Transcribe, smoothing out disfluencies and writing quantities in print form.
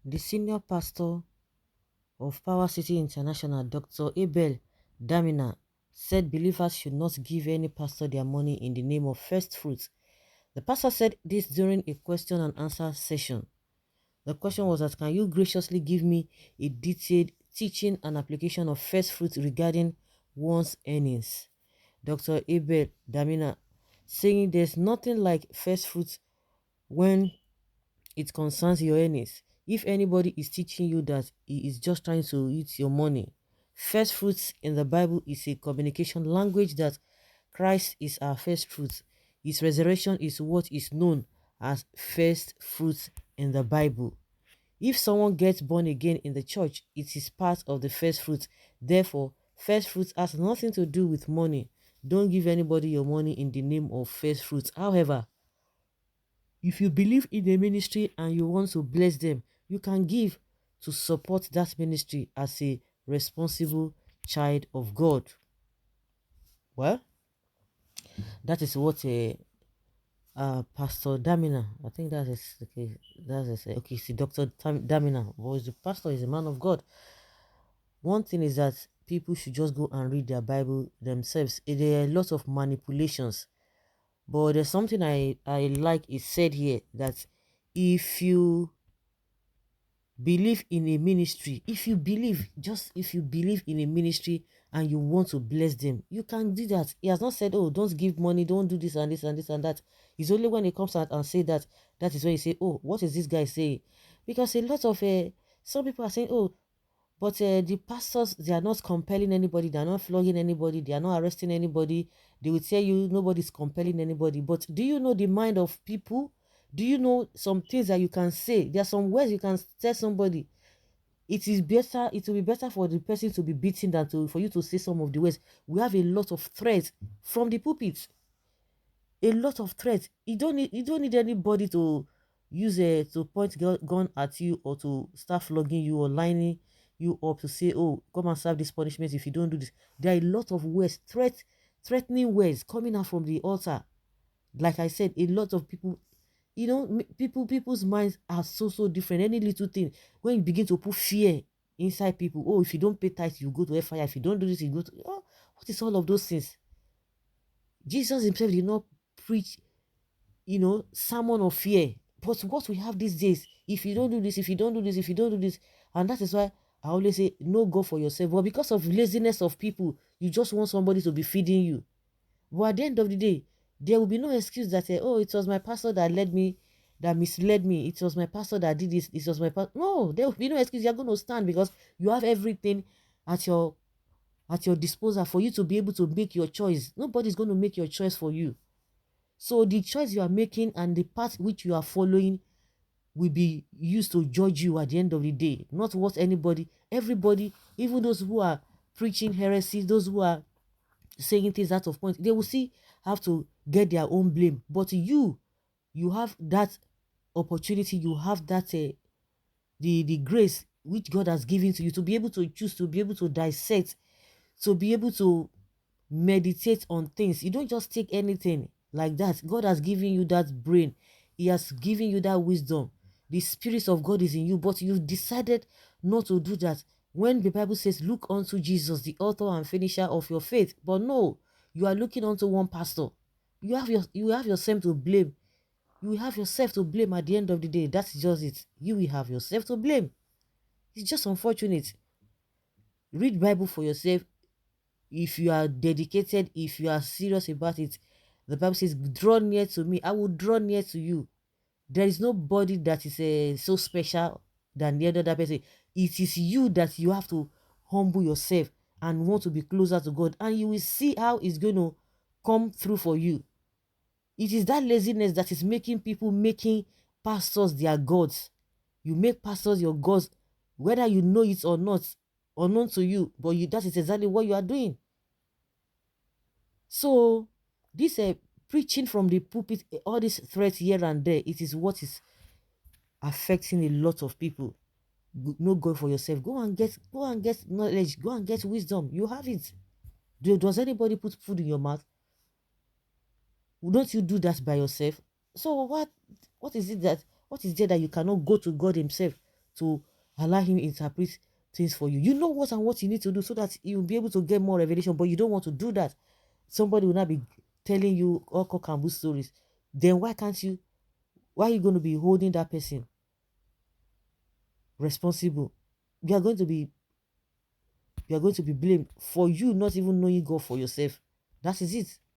The senior pastor of Power City International, Dr. Abel Damina, said believers should not give any pastor their money in the name of first fruits. The pastor said this during a question and answer session. The question was that, can you graciously give me a detailed teaching and application of first fruits regarding one's earnings? Dr. Abel Damina saying there's nothing like first fruits when it concerns your earnings. If anybody is teaching you that he is just trying to eat your money, first fruits in the Bible is a communication language that Christ is our first fruits. His resurrection is what is known as first fruits in the Bible. If someone gets born again in the church, it is part of the first fruits. Therefore, first fruits has nothing to do with money. Don't give anybody your money in the name of first fruits. However, if you believe in a ministry and you want to bless them, you can give to support that ministry as a responsible child of God. Well, that is what Pastor Damina, I think that is okay. Okay. See, Doctor Damina was the pastor, is a man of God. One thing is that people should just go and read their Bible themselves. There are a lot of manipulations, but there's something I like is said here that if you believe in a ministry, if you believe in a ministry and you want to bless them, you can do that. He has not said, oh, don't give money, don't do this and this and this and that. It's only when he comes out and say that, that is when you say, oh, what is this guy saying? Because a lot of some people are saying, oh, but the pastors, they are not compelling anybody, they are not flogging anybody, they are not arresting anybody. They will tell you nobody's compelling anybody. But do you know the mind of people? Do you know some things that you can say? There are some words you can tell somebody. It is better, it will be better for the person to be beaten than for you to say some of the words. We have a lot of threats from the pulpit. A lot of threats. You don't need anybody to use a to point gun at you or to start flogging you or lining you up to say, oh, come and serve this punishment if you don't do this. There are a lot of words, threatening words coming out from the altar. Like I said, a lot of people, people's minds are so different. Any little thing, when you begin to put fear inside people, oh, if you don't pay tithe, you go to fire. If you don't do this, you go to, oh, what is all of those things? Jesus himself did not preach, sermon of fear. But what we have these days, if you don't do this, if you don't do this, if you don't do this, and that is why I always say, no, go for yourself. But because of laziness of people, you just want somebody to be feeding you. But at the end of the day, there will be no excuse that say, oh, it was my pastor that led me, that misled me. It was my pastor that did this. It was my pastor. No, there will be no excuse. You're going to stand because you have everything at your disposal for you to be able to make your choice. Nobody's going to make your choice for you. So the choice you are making and the path which you are following will be used to judge you at the end of the day. Not what everybody, even those who are preaching heresy, those who are saying things out of point, they will still have to get their own blame. But you have that opportunity, you have that the grace which God has given to you to be able to choose, to be able to dissect, to be able to meditate on things. You don't just take anything like that. God has given you that brain. He has given you that wisdom. The spirit of God is in you, but you've decided not to do that. When the Bible says, look unto Jesus, the author and finisher of your faith. But no, you are looking unto one pastor. You have yourself to blame. You will have yourself to blame at the end of the day. That's just it. You will have yourself to blame. It's just unfortunate. Read Bible for yourself. If you are dedicated, if you are serious about it, the Bible says, draw near to me, I will draw near to you. There is nobody that is so special than the other person. It is you that you have to humble yourself and want to be closer to God, and you will see how it's going to come through for you. It is that laziness that is making people making pastors their gods. You make pastors your gods, whether you know it or not, unknown to you, but that is exactly what you are doing. So this preaching from the pulpit, all these threats here and there, it is what is affecting a lot of people. No, go for yourself. Go and get knowledge. Go and get wisdom. You have it. Does anybody put food in your mouth? Don't you do that by yourself? So what is there that you cannot go to God himself to allow him interpret things for you. You know what and what you need to do so that you'll be able to get more revelation, but you don't want to do that. Somebody will not be telling you all cock and bull stories. Then why can't you? Why are you going to be holding that person responsible? You are going to be you are going to be blamed for you not even knowing God for yourself. That is it.